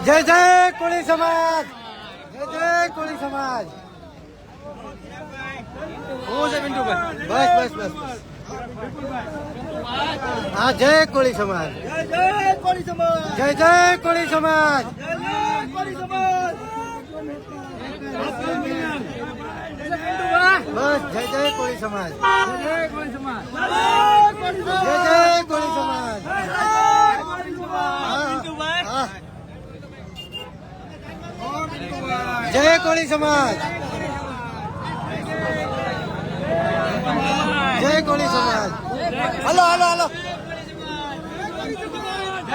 જય જય કોળી સમાજ, જય જય કોળી સમાજ. બસ બસ બસ બસ. હા, જય કોળી સમાજ, જય જય કોળી સમાજ, જય જય કોળી સમાજ. બસ, જય જય કોળી સમાજ, જય જય કોળી સમાજ, જય જય કોળી સમાજ. જય કોળી સમાજ, જય કોળી સમાજ. Hello hello hello.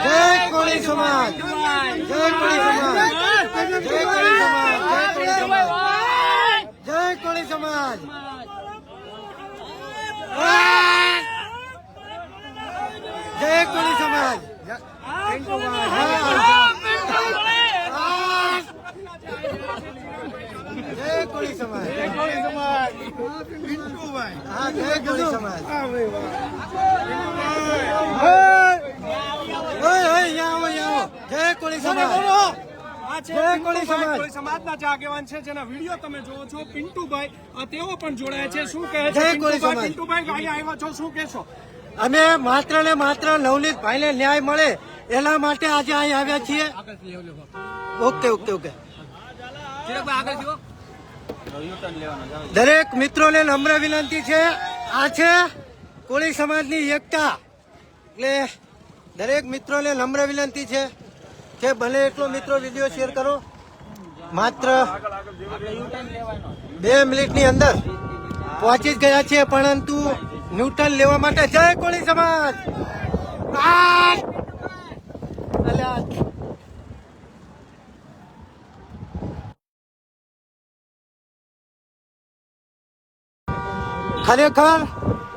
જય કોળી સમાજ, જય કોળી સમાજ, જય કોળી સમાજ, જય કોળી સમાજ, જય કોળી સમાજ. જય કોળી સમાજ. જય કોળી સમાજ, જય કોળી સમાજ. હા, જય કોળી સમાજ. જય કોળી સમાજ, જય કોળી સમાજ. સમાજના જે આગેવાન છે જેના વિડીયો તમે જોવો છો, પિન્ટુભાઈ, તેઓ પણ જોડાયા છે. શું કહે જય છે કોળી સમાજ. પિન્ટુભાઈ? અહીંયા આવ્યા છો, શું કહેશો? અમે માત્ર ને માત્ર નવનીત ભાઈને ન્યાય મળે એના માટે આજે અહીં આવ્યા છીએ. Okay okay okay. દરેક મિત્રોને નમ્ર વિનંતી છે, આ છે કોળી સમાજની એકતા. એટલે દરેક મિત્રોને નમ્ર વિનંતી છે કે બને એટલો મિત્રો વિડીયો શેર કરો. માત્ર 2 મિનિટની અંદર પહોંચી જ ગયા છે, પરંતુ ન્યૂટન લેવા માટે જય કોળી સમાજ. ખરેખર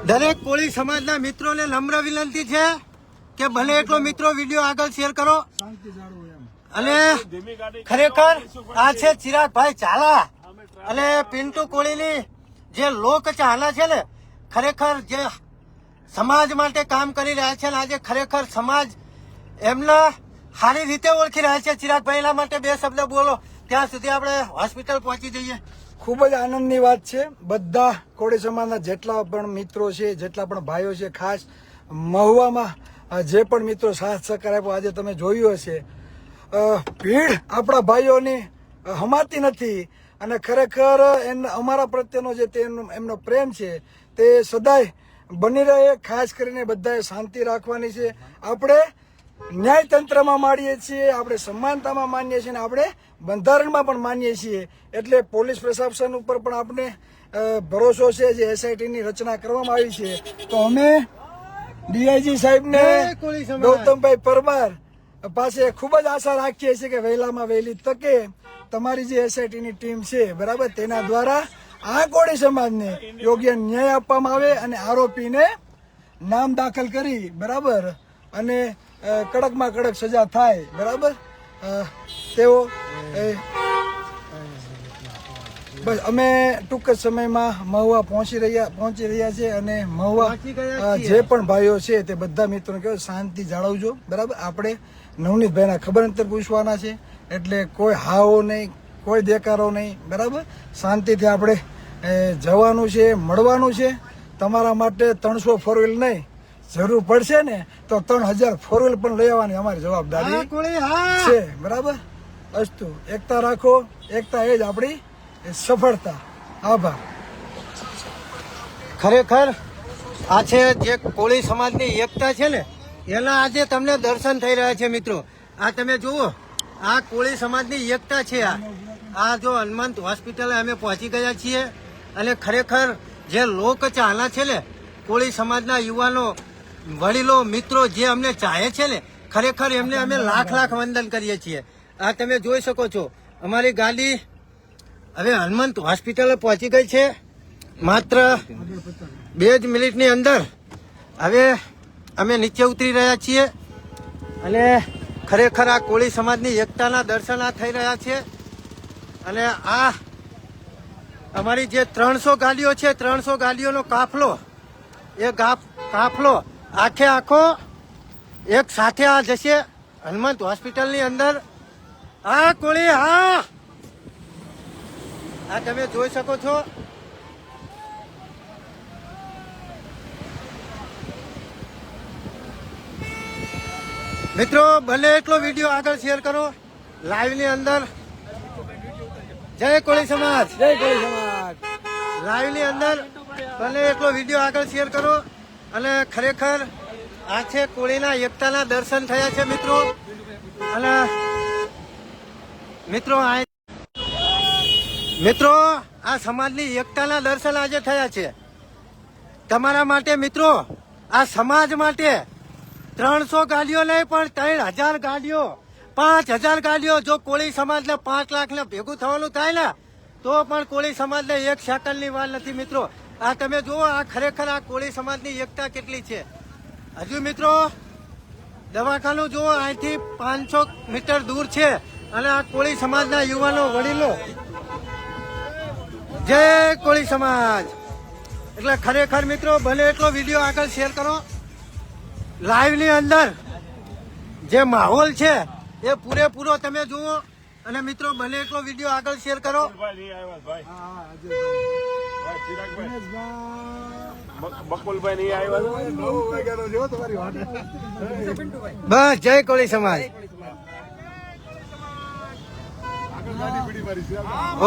દરેક કોળી સમાજના મિત્રોને નમ્ર વિનંતી છે કે ભલે એટલો મિત્રો વિડીયો આગળ શેર કરો. અને ખરેખર આ છે ચિરાગભાઈ ઝાલા અને પિન્ટુ કોળીની જે લોક ચાહના છે ને, ખરેખર જે સમાજ માટે કામ કરી રહ્યા છે ને આજે ખરેખર સમાજ એમના સારી રીતે ઓળખી રહ્યા છે. ચિરાગભાઈ, એના માટે 2 શબ્દ બોલો, ત્યાં સુધી આપણે હોસ્પિટલ પહોંચી જઈએ. ખૂબ જ આનંદની વાત છે. બધા કોળી સમાજના જેટલા પણ મિત્રો છે, જેટલા પણ ભાઈઓ છે, ખાસ મહુવામાં જે પણ મિત્રો સાથ સહકાર આપ્યો, આજે તમે જોયું હશે ભીડ આપણા ભાઈઓની હમાતી નથી. અને ખરેખર અમારા પ્રત્યેનો જે એમનો પ્રેમ છે તે સદાય બની રહે. ખાસ કરીને બધાએ શાંતિ રાખવાની છે. આપણે ન્યાયતંત્રમાં માનીએ છીએ, આપણે સમાનતામાં માનીએ છીએ, અને આપણે બંધારણમાં પણ માનીએ છીએ. એટલે પોલીસ પ્રશાસન ઉપર પણ આપણે ભરોસો છે. જે એસઆઈટીની રચના કરવામાં આવી છે, તો અમે ડીઆઈજી સાહેબને ગૌતમભાઈ પરમાર પાસે ખૂબ જ આશા રાખીએ છીએ કે વહેલામાં વહેલી તકે તમારી જે એસઆઈટીની ટીમ છે, બરાબર, તેના દ્વારા આ કોળી સમાજને યોગ્ય ન્યાય આપવામાં આવે અને આરોપીને નામ દાખલ કરી, બરાબર, અને કડકમાં કડક સજા થાય, બરાબર. તેઓ બસ અમે ટૂંક જ સમયમાં મહુવા પહોંચી રહ્યા છે. અને મહુવા જે પણ ભાઈઓ છે તે બધા મિત્રોને કહો શાંતિ જાળવજો, બરાબર. આપણે નવનીતભાઈના ખબર અંતર પૂછવાના છે, એટલે કોઈ હાવો નહીં, કોઈ દેકારો નહીં, બરાબર. શાંતિથી આપણે જવાનું છે, મળવાનું છે. તમારા માટે 300 4 વ્હીલ નહીં, જરૂર પડશે ને તો 3000 4 વ્હીલ પણ લઈ આવવાની અમારી જવાબદારી છે, બરાબર. અસ્તુ, એકતા રાખો, એકતા એ જ આપણી સફળતા. આભાર. ખરેખર આ છે જે કોળી સમાજની એકતા છે ને, એના આજે તમને દર્શન થઈ રહ્યા છે મિત્રો. આ તમે જુઓ, આ કોળી સમાજની એકતા છે. આ જો હનુમંત હોસ્પિટલે અમે પહોંચી ગયા છીએ. અને ખરેખર જે લોક ચાહના છે ને, કોળી સમાજના યુવાનો, વડીલો, મિત્રો જે અમને ચાહે છે ને, ખરેખર એમને અમે લાખ લાખ વંદન કરીએ છીએ. આ તમે જોઈ શકો છો, અમારી ગાડી હવે હનુમંત હોસ્પિટલે પહોંચી ગઈ છે. માત્ર 2 જ મિનિટની અંદર હવે અમે નીચે ઉતરી રહ્યા છીએ. અને ખરેખર આ કોળી સમાજની એકતાના દર્શન આ થઈ રહ્યા છે. અને આ અમારી જે 300 ગાડીઓ છે, 300 ગાડીઓનો કાફલો, એ કાફલો આખે આખો એક સાથે આ જશે હનુમંત હોસ્પિટલની અંદર. હા કોળી, હા આ તમે જોઈ શકો છો. મિત્રો ભલે એટલો વિડીયો આગળ શેર કરો લાઈવ ની અંદર. જય કોળી સમાજ, જય કોળી સમાજ. લાઈવ ની અંદર ભલે એટલો વિડીયો આગળ શેર કરો. અને ખરેખર આ છે કોળીના એકતાના દર્શન થયા છે મિત્રો. અને મિત્રો આ સમાજની એકતાના દર્શન આજે થયા છે તમારા માટે મિત્રો. આ સમાજ માટે 300 ગાડીઓ નહીં પણ 3000 ગાડીઓ, 5000 ગાડીઓ. જો કોળી સમાજને 5 લાખને ભેગું થવાનું થાય ને તો પણ કોળી સમાજને 1 સેકન્ડની વાર નથી મિત્રો. આ તમે જુઓ, આ ખરેખર આ કોળી સમાજની એકતા કેટલી છે. હજુ મિત્રો દવાખાનું જુઓ, અહીંથી 500 મીટર દૂર છે. અને આ કોળી સમાજના યુવાનો, વડીલો, જય કોળી સમાજ. એટલે ખરેખર મિત્રો ભલે એટલો વિડીયો આગળ શેર કરો. લાઈવ ની અંદર જે માહોલ છે એ પૂરેપૂરો તમે જુઓ. અને મિત્રો ભલે એટલો વિડીયો આગળ શેર કરો. બકુલભાઈ નહીં આવ્યા. બસ જય કોળી સમાજ.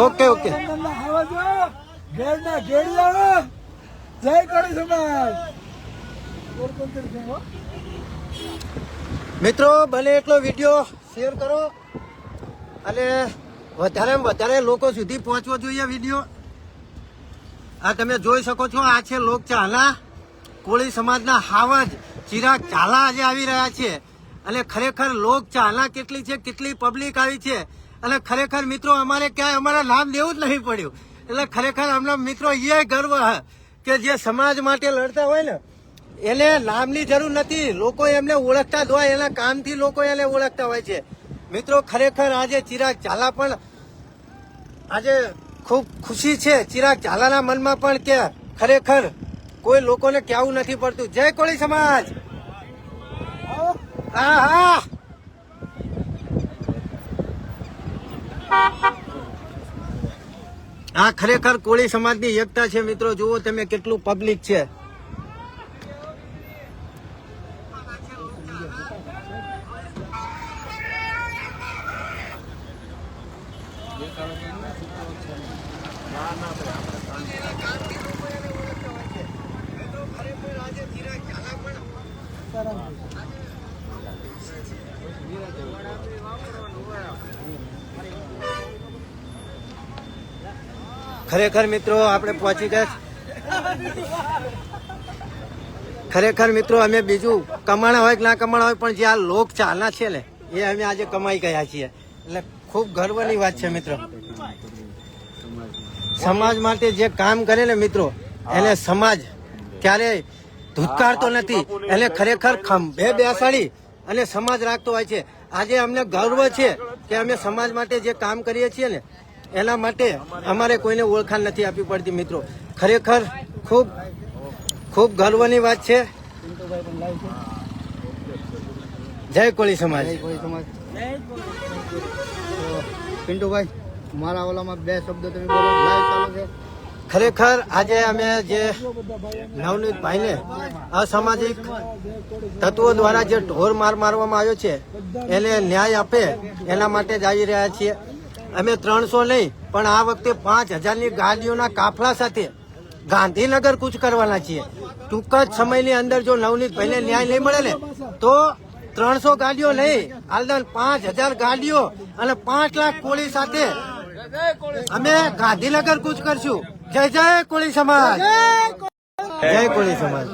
Okay okay. ઘેરના ઘેડિયા, જય કોળી સમાજ. મિત્રો ભલે એટલો વિડીયો શેર કરો અને વધારેમાં વધારે લોકો સુધી પહોંચવો જોઈએ વિડીયો. આ તમે જોઈ શકો છો, આ છે લોકચાહના કોળી સમાજના હાવજ ચિરાગ ઝાલા આજે આવી રહ્યા છે. અને ખરેખર લોકચાહના કેટલી છે, કેટલી પબ્લિક આવી છે. અને ખરેખર મિત્રો અમારે ક્યાંય અમારા નામ દેવું જ નહીં પડ્યું. એટલે ખરેખર અમને મિત્રો એ ગર્વ કે જે સમાજ માટે લડતા હોય ને એને નામની જરૂર નથી. લોકો એમને ઓળખતા જ હોય, એના કામથી લોકો એને ઓળખતા હોય છે. મિત્રો ખરેખર આજે ચિરાગ ઝાલા પણ આજે ખૂબ ખુશી છે. ચિરાગ ઝાલાના મનમાં પણ કે ખરેખર કોઈ લોકોને કહેવું નથી પડતું. જય કોળી સમાજ. હા હા. આ ખરેખર કોળી સમાજની એકતા છે મિત્રો. જુઓ તમે કેટલું પબ્લિક છે. ખરેખર મિત્રો આપણે પહોંચી ગયા. ખરેખર મિત્રો અમે બીજું કમાણા હોય કે ના કમાણા હોય પણ જે આ લોક ચાહના છે ને એ અમે આજે કમાઈ ગયા છીએ. એટલે ખૂબ ગર્વની વાત છે મિત્રો. સમાજ માટે જે કામ કરે ને મિત્રો એને સમાજ ક્યારેય ધૂતકારતો નથી. એને ખરેખર ખંભે બેસાડી અને સમાજ રાખતો હોય છે. આજે અમને ગર્વ છે કે અમે સમાજ માટે જે કામ કરીએ છીએ ને એના માટે અમારે કોઈને ઓળખાણ નથી આપવી પડતી મિત્રો. ખરેખર ખૂબ ખૂબ ગર્વની વાત છે. જય કોળી સમાજ. પિન્ટુભાઈ મારા ઓલામાં 2 શબ્દ તમે બોલો. લાઈવ ચાલુ છે. ખરેખર આજે અમે જે નવનીત ભાઈને અસામાજિક તત્વો દ્વારા જે ઢોર માર મારવામાં આવ્યો છે એને ન્યાય આપે એના માટે જ આવી રહ્યા છીએ. અમે 300 નહીં પણ આ વખતે 5000ની ગાડીઓના કાફલા સાથે ગાંધીનગર કૂચ કરવાના છીએ. ટૂંક જ સમયની અંદર જો નવનીતભાઈને ન્યાય નહીં મળે ને તો 300 ગાડીઓ નહીં, હાલદાન 5000 ગાડીઓ અને 5 લાખ કોળી સાથે અમે ગાંધીનગર કૂચ કરશું. જય જય કોળી સમાજ. જય કોળી સમાજ.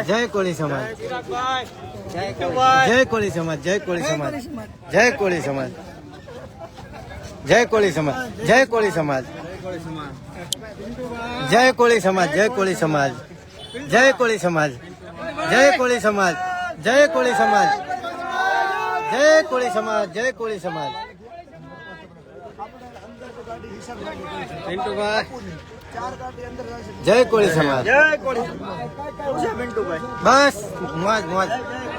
જય કોળી સમાજ. જય કોળી સમાજ. જય કોળી સમાજ. જય કોળી સમાજ. જય કોળી સમાજ. જય કોળી સમાજ. જય કોળી સમાજ. જય કોળી સમાજ. જય કોળી સમાજ. જય કોળી સમાજ. જય કોળી સમાજ. જય કોળી સમાજ. જય કોળી સમાજ. જય કોળી સમાજ. બસ મોજ મોજ.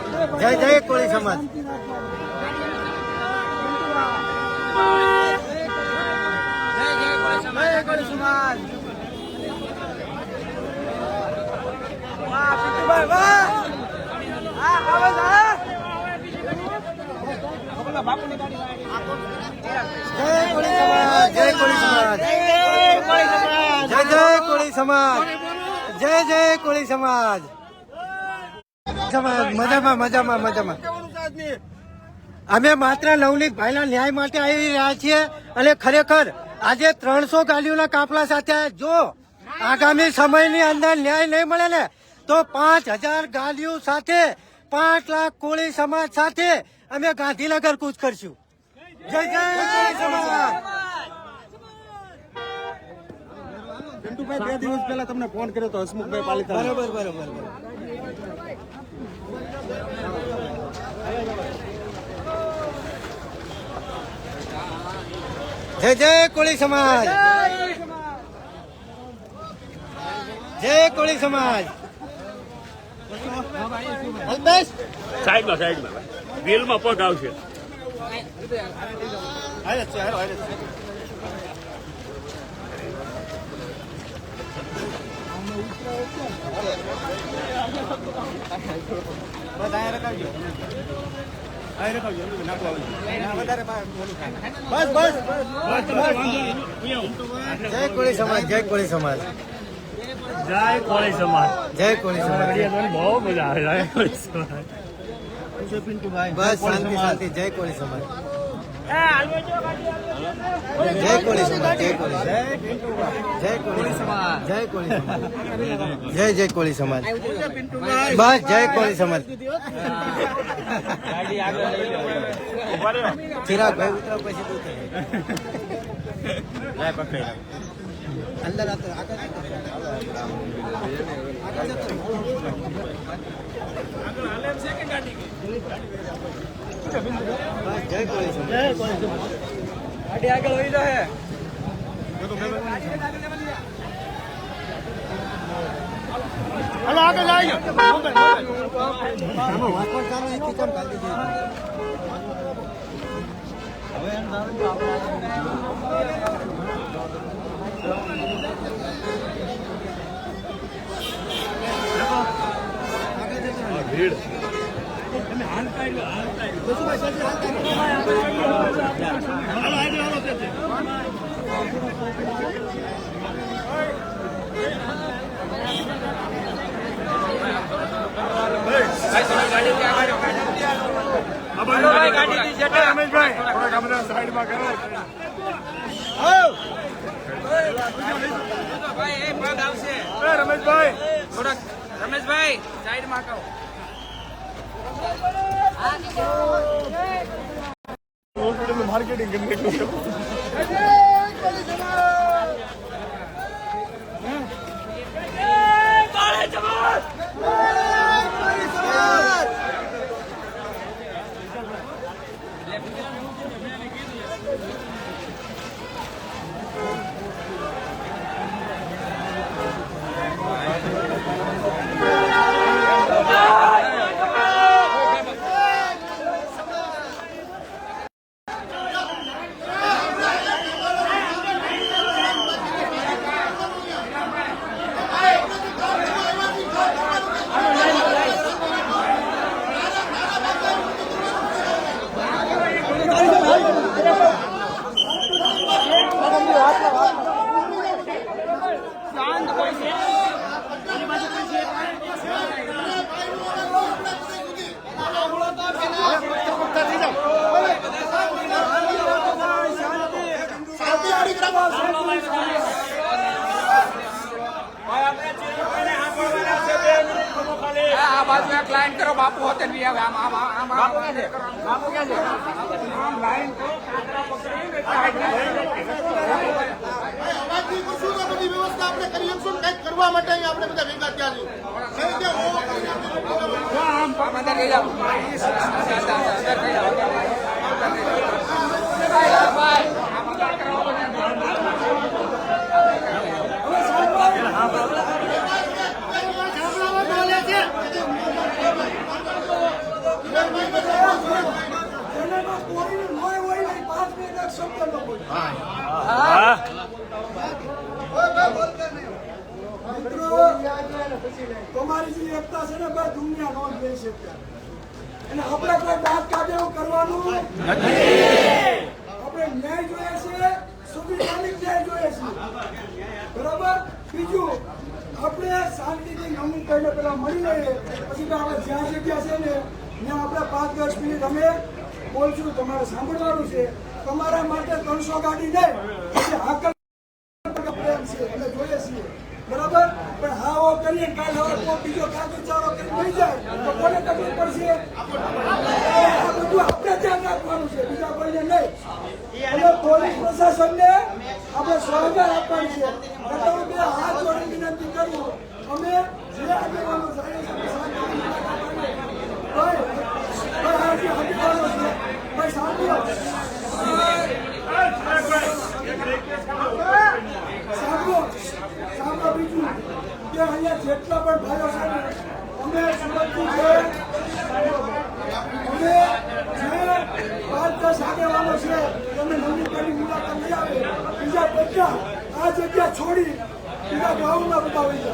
જય જય કોળી સમાજ. જય કોળી સમાજ. જય જય કોળી સમાજ. જય જય કોળી સમાજ. મજામાં મજામાં મજામાં. અમે માત્ર નવનીત ભાઈના ન્યાય માટે આવી રહ્યા છીએ અને ખરેખર આજે 300 ગાડીઓના કાફલા સાથે જો આગામી સમયની અંદર ન્યાય નહીં મળે ને તો 5000 ગાડીઓ સાથે 5 લાખ કોળી સમાજ સાથે અમે ગાંધીનગર કૂચ કરશું. જય જય કોળી સમાજ. પિન્ટુભાઈ 2 દિવસ પહેલા તમને ફોન કર્યો તો હસમુખભાઈ પાલિકા. બરોબર બરોબર. જય જય કોળી સમાજ. જય કોળી સમાજ. સાઈડમાં વેલમાં પગ આવશે. જય કોળી સમાજ. જય કોળી સમાજ. જય કોળી સમાજ. જય કોળી સમાજ. બહુ મજા આવે. જય કોળી સમાજ. બસ શાંતિ શાંતિ. જય કોળી સમાજ. જય કોળી સમાજ. જય કોળી સમાજ. જય કોળી સમાજ. જય કોળી સમાજ. જય જય કોળી સમાજ. બસ જય કોળી સમાજ. ચિરાગભાઈ ઉતરો પછી તું અંદર જય કોળી સમાજ. ગાડી આગળ હોઈ જાય. હાલો આગળ આવી જાઓ. વાસણ ચાલુ એથી કેમ ગાડી દે. ભીડ. રમેશભાઈ થોડાક આ બધા સાઈડમાં કરો. રમેશભાઈ થોડાક રમેશભાઈ સાઈડમાં કહો. માર્કેટિંગ કરી આ બાજુ એક લાઈન કરો. બાપુ હોતે નહીં આવે. આમ આમ આમ બાપુ ક્યાં છે? બાપુ ક્યાં છે? આમ લાઈન કરો. બધી વ્યવસ્થા આપણે કરી શકશું. કંઈક કરવા માટે અહીંયા આપણે બધા ભેગા થયા છીએ. અંદર લઈ જાઓ. કોઈનું લોહી હોય નહીં, 5 મિનિટ એક શબ્દ ન બોલે. હા મિત્રો, તમારી જે એકતા છે ને ભાઈ દુનિયા નો લઈ શકે. અને આપણે કોઈ દાંત કાઢે એવું કરવાનું આપણે ન્યાય જોઈએ છે, સંવિધાનિક ન્યાય જોઈએ છે. બરાબર. બીજું, આપણે શાંતિથી નમૂન કરીને પેલા મળી લઈએ, પછી તો આપણે જ્યાં જગ્યા છે ને ત્યાં આપણે 5-10 મિનિટ અમે બોલશું. તમારે સાંભળવાનું છે. તમારા માટે 300 ગાડી નહીં, પછી હાકલ પ્રેમ છે અમે જોઈએ છીએ. બરાબર. પણ હાવો કરીએ કાલ હવે કોઈ બીજો કાગળ ચારો કરી થઈ જાય તો કોને તકલીફ પડશે? આ બધું આપણે ધ્યાન રાખવાનું છે, બીજા કોઈને નહીં. અને પોલીસ પ્રશાસનને આપણે સ્વાગત આપવાનું છે. એટલે હું બે હાથ જોડી વિનંતી કરું, અમે જે આગેવાનો ભાઈ હાજી આગેવાનો છે ભાઈ સાંભળો સાંભળો. બીજું કે અહીંયા જેટલા પણ ભાઈઓ છે ને અમે સુરતથી છે, અમે જે 5-10 આગેવાનો છે તમે નવીનકારી મુલાકાત લઈ આવે, બીજા બધા આ જગ્યા છોડી બીજા ગામમાં બધા હોય છે.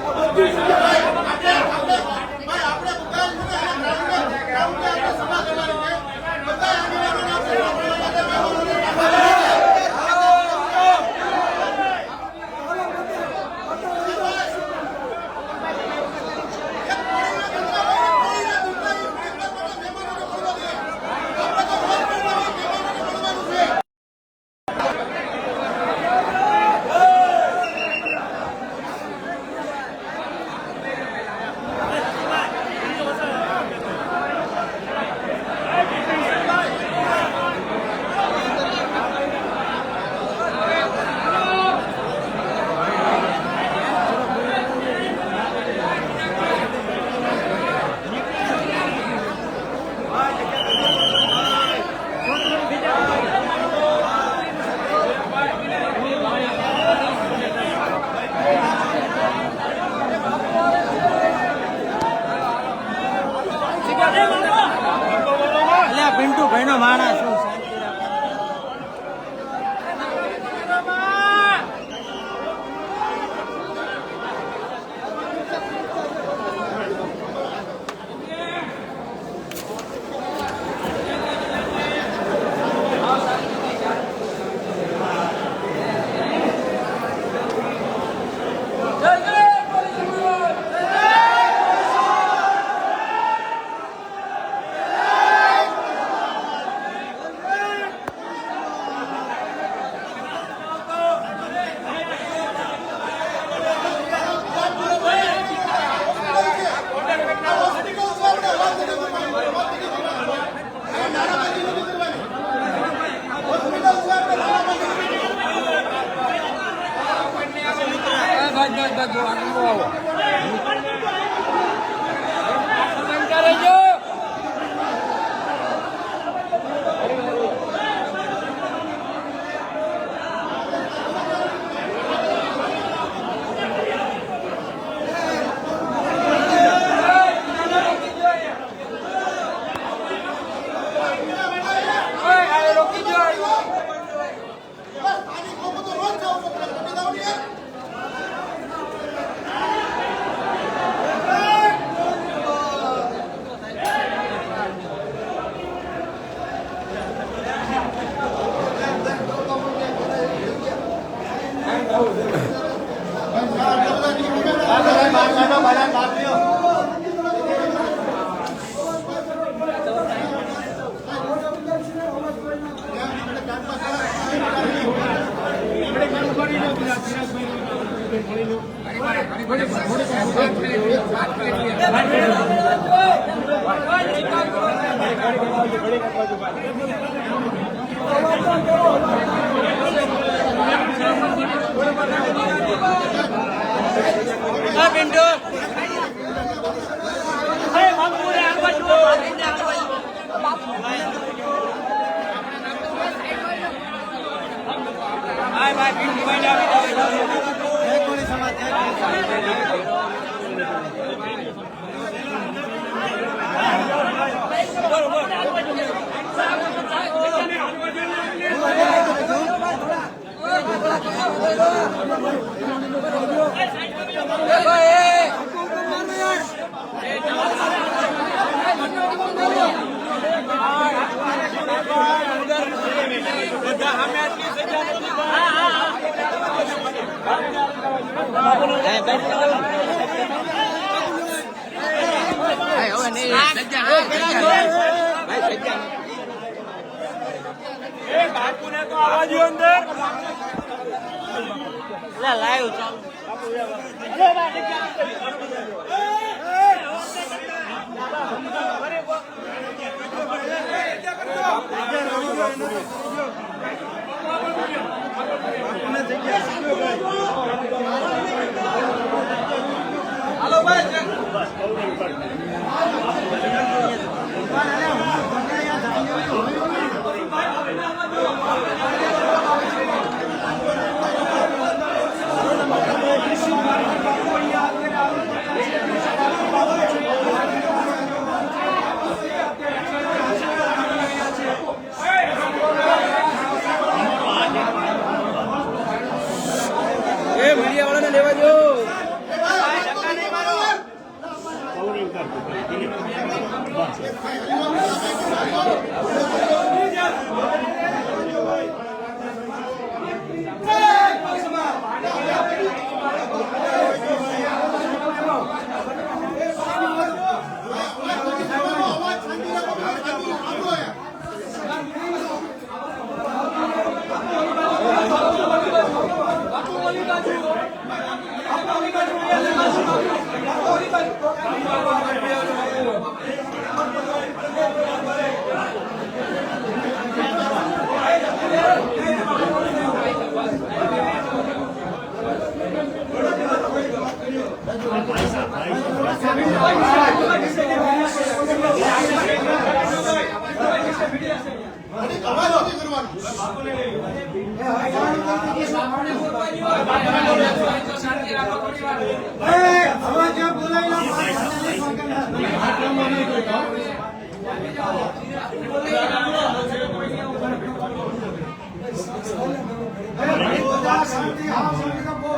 આ બધી જગ્યા પિન્ટુ ભાઈ નો માણસ શું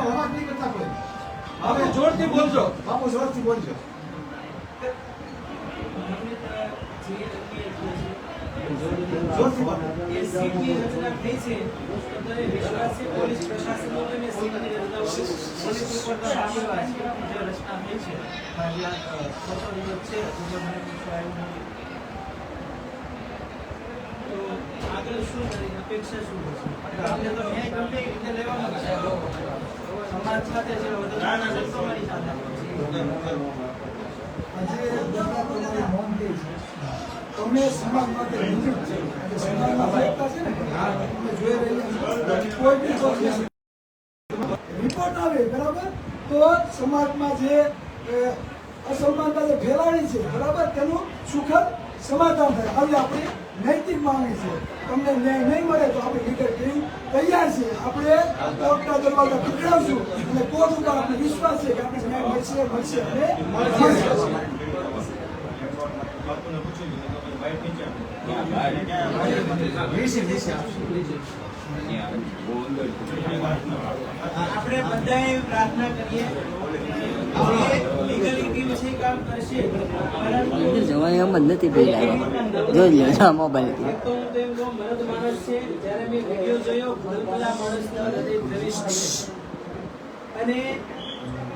અવાજ નથી કરવાનો. હવે જોરથી બોલજો બાપુ, જોરથી બોલજો. તમે સમાજ માટે વિરુદ્ધ છે. સમાજમાં એકતા છે ને, તમે જોઈ રહ્યા છો. કોઈ બી રિપોર્ટ આવે બરાબર, તો સમાજમાં જે અસમાનતા જે ફેલાણી છે બરાબર, તેનું સુખદ સમાધાન થાય. આવી આપણી નૈતિક માંગણી છે. તમને ન્યાય નહીં મળે તો આપણે લીગલ ટીમ તૈયાર છે. આપણે કોર્ટના દરવાજા ખખડાવશું અને કોર્ટ ઉપર આપણે વિશ્વાસ છે કે આપણે ન્યાય મળશે અને મળશે. આપણે બધાએ પ્રાર્થના કરીએ લીગલિટી વિશે કામ કરશે, જવાની બંધ નથી પેલા જોઈ લો મોબાઈલ તો હું તો એમ કહું, મરદ માણસ છે. જ્યારે મેં વિડીયો જોયો, ભલભલા માણસના હૃદય દ્રવિત થયું અને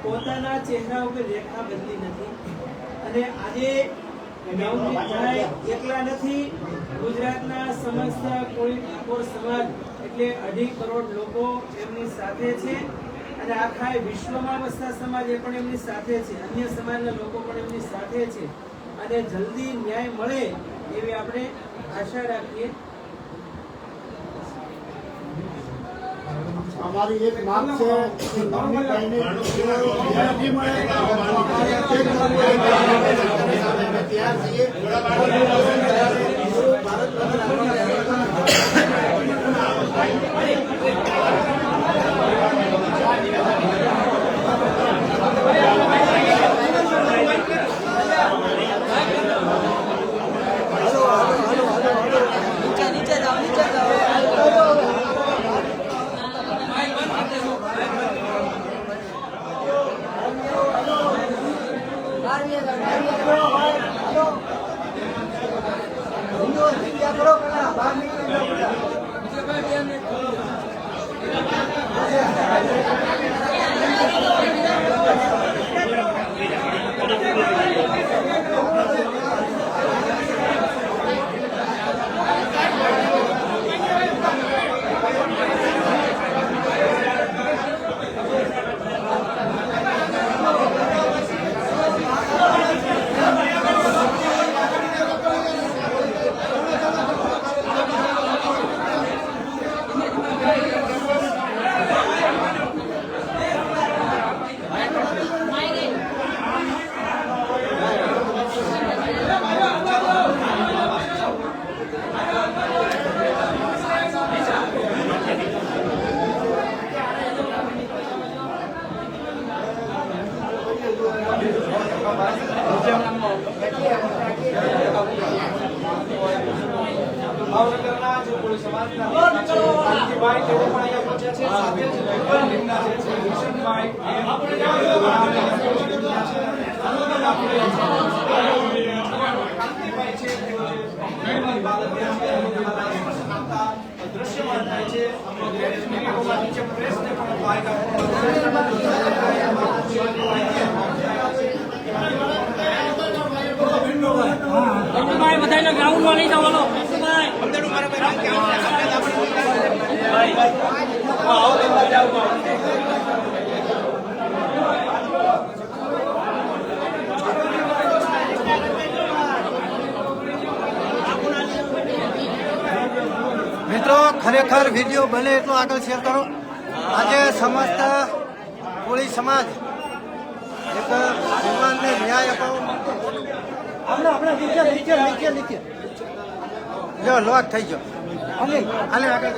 પોતાના ચહેરા ઉપર રેખા બદલી નથી. અને આજે નવનીતભાઈ એકલા નથી. ગુજરાતના સમસ્ત કોળી ઠાકોર સમાજ એટલે 2.5 કરોડ લોકો એમની સાથે છે અને આખા વિશ્વમાં વસતા સમાજ એ પણ એમની સાથે છે. અન્ય સમાજના લોકો પણ એમની સાથે છે અને જલ્દી ન્યાય મળે એવી આપણે આશા રાખીએ. અમારી એક માંગ છે કે નવનીતભાઈને ન્યાય મળે તૈયાર છીએ. કરો પેલા બહાર નીકળી કોળી સમાજના નેતા છે કાંતિભાઈ, તેઓ પણ અહીંયા પહોંચ્યા છે. સાથે જ નિમના જે છે કિશનભાઈ, કાંતિભાઈ છે, તેઓ જે ઘણી બાબત દ્રશ્યમાન થાય છે. લેડીઝ મીડિયામાં નીચે પ્રેસને પણ બધાને ગ્રાઉન્ડમાં લઈ જવાનો મિત્રો ખરેખર વિડીયો બને એટલો આગળ શેર કરો. આજે સમસ્ત કોળી સમાજ એક ભગવાનને ન્યાય અપાવવા હમણાં નીચે જો લોક થઈ ગયો. હાલે આગળ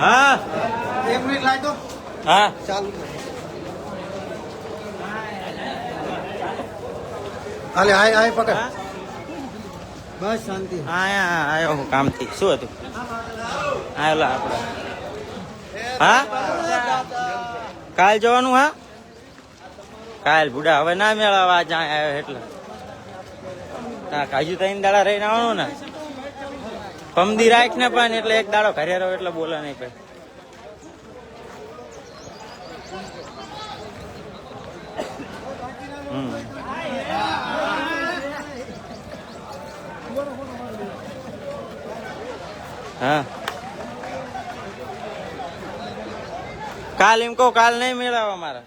હા 1 મિનિટ લાવી દો. હા ચાલુ હાલે આય પકડ. બસ શાંતિ. આયા આયો હું કામથી. શું હતું? આયો આપણે હા કાલ જવાનું. હા કાલ બુડા હવે ના મેળવવા જ્યાં આવ્યો એટલે કાજુ તઈને દાડા રહીને આવવાનું ને. પમદી રાખ ને પણ એટલે એક દાડો ઘરે રહો એટલે બોલે નહીં કઈ. હા કાલ એમ કહો કાલ નહીં મેળવવા મારા.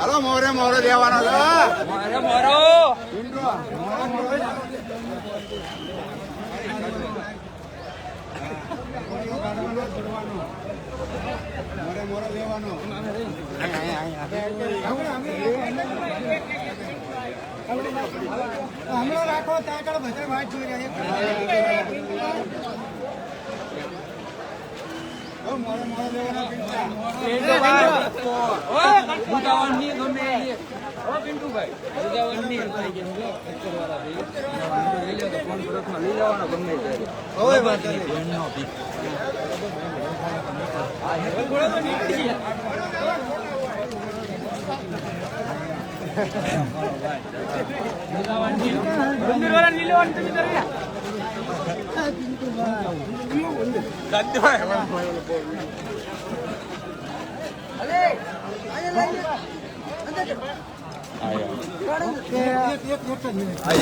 હાલો મોરે મોરે દેવાનો છે. મોરે મોરો મોરે લેવાનો હમણાં રાખો ત્યાં આગળ બધા વાત જોઈ રહ્યા મોરે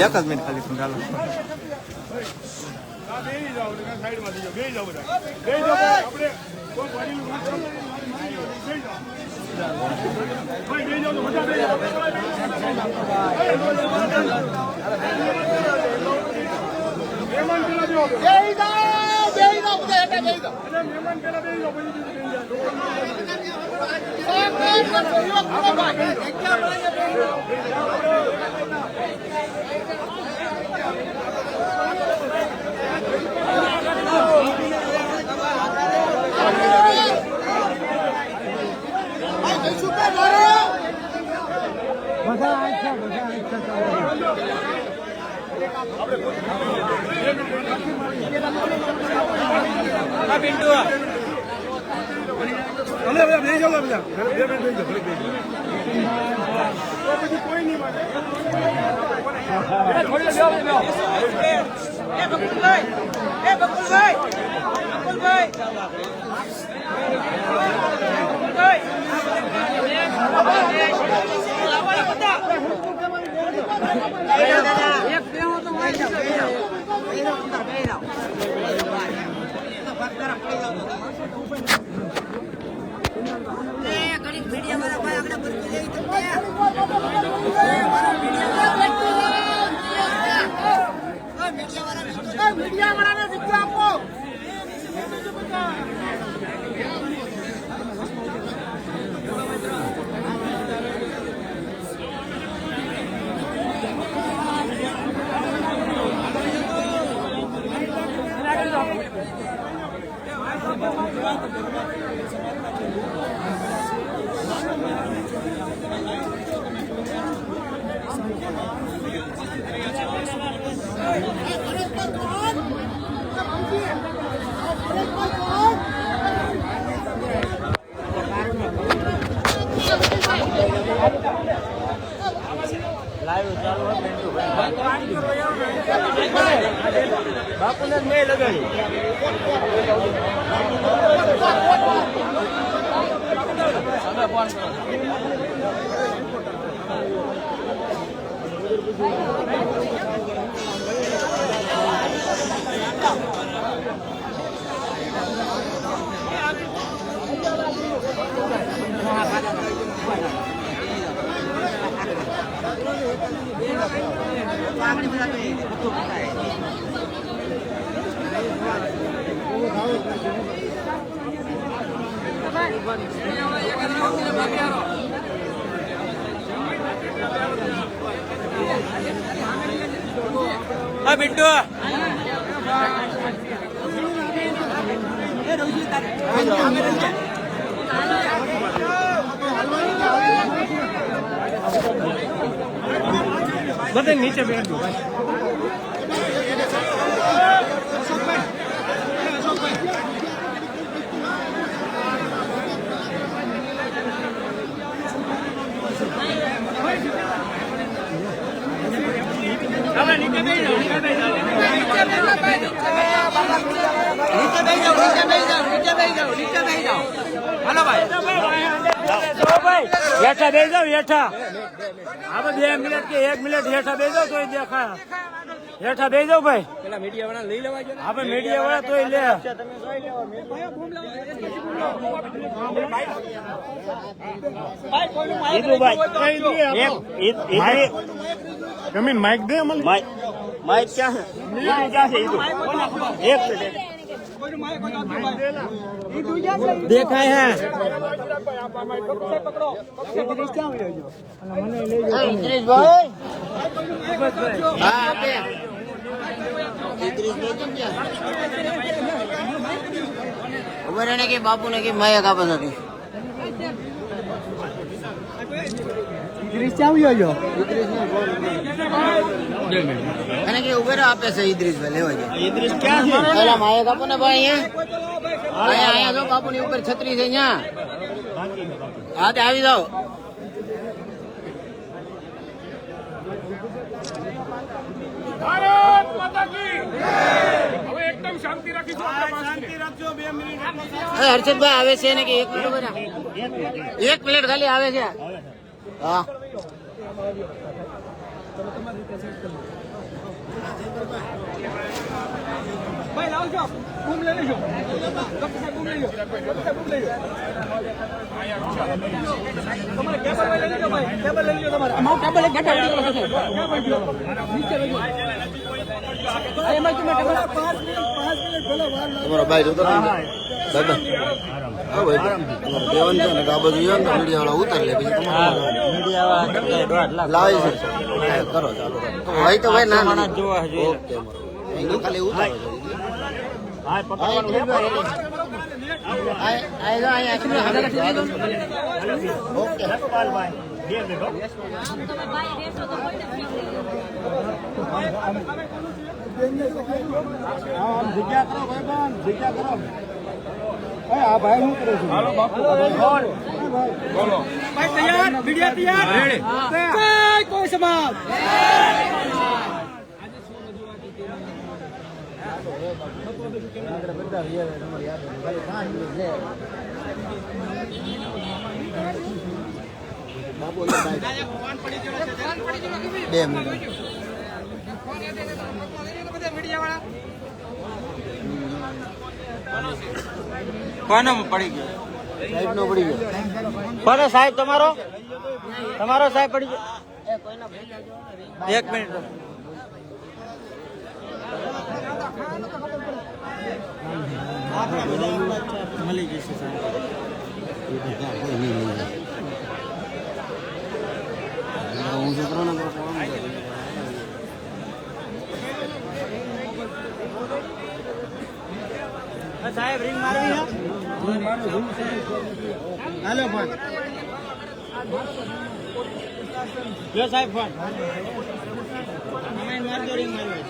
એક જ મિનિટ ખાલી ચાલો. પિન્ટુ લાઈવ ચાલુ હોય પિન્ટુ બાપુને જ મેં લગાડી તમે ફોન કરો હા બિટ્ટુ બધે નીચે બેઠું હેઠા બે જાવ હેઠા હવે 2 મિનિટ કે 1 મિનિટ હેઠા બે જાવ તોય દેખાય હેઠા બે જાવ ભાઈ પેલા મીડિયા વાળા લઈ લેવા જોઈએ આપણે મીડિયા વાળા તોય લે જમીન માઇક દે અમલ માઇક ક્યાં છે એક મિનિટ દેખાય હે ઉભર એને કે બાપુ ને કે માયા કાપે નથી એને કે ઉભેર આપે છે ઇદ્રીસભાઈ લેવા જાય ઇદ્રીસ ક્યાં છે પેલા માયા કાપો ને ભાઈ અહીંયા અહીંયા જો બાપુ ની ઉપર છત્રી છે અહીંયા હા તે આવી જાઓ ભારત માતા કી હવે એકદમ શાંતિ રાખીશું શાંતિ રાખજો 2 મિનિટ હર્ષદભાઈ આવે છે ને કે 1 મિનિટ બના 1 મિનિટ ખાલી આવે છે હા ભાઈ લાવજો બૂમ લઈ લેજો બૂમ લઈ લો બૂમ લઈ લો તમારે કેબલ લઈ લેજો ભાઈ કેબલ લઈ લેજો તમારે અમારું કેબલ એક ઘટા નીચે લેજો એમાં તમે કેબલ 5 મિનિટ ભલે વાર લાગે તમારો ભાઈ જોતો દાદા હા ભાઈ તમારે દેવન છે ને આ બધું યો ને મીડિયા વાળા ઉતાર લે પછી તમારે મીડિયા વાળા 1.5 લાખ લાવી છે કરો ચાલો તો ભાઈ તો ભાઈ ના જોવા જોઈએ ઓકે એને ખાલી ઉતારો હા પકડવાનું ઓકે ભાઈ 2 મિનિટ જગ્યા કરો ભાઈ જગ્યા કરો આ ભાઈ શું કરે છે? ભાઈ તૈયાર મીડિયા તૈયાર જય કોઈ સમાજ કોનો પડી ગયો? સાહેબ નો પડી ગયો. કોનો સાહેબ? તમારો સાહેબ પડી ગયો. 1 મિનિટ. મળી જશે સાહેબ. હું છોકરો ને સાહેબ રિંગ મારવી હે? Hello phone. લો સાહેબ ફોન. અમે મારજો રિંગ મારવી.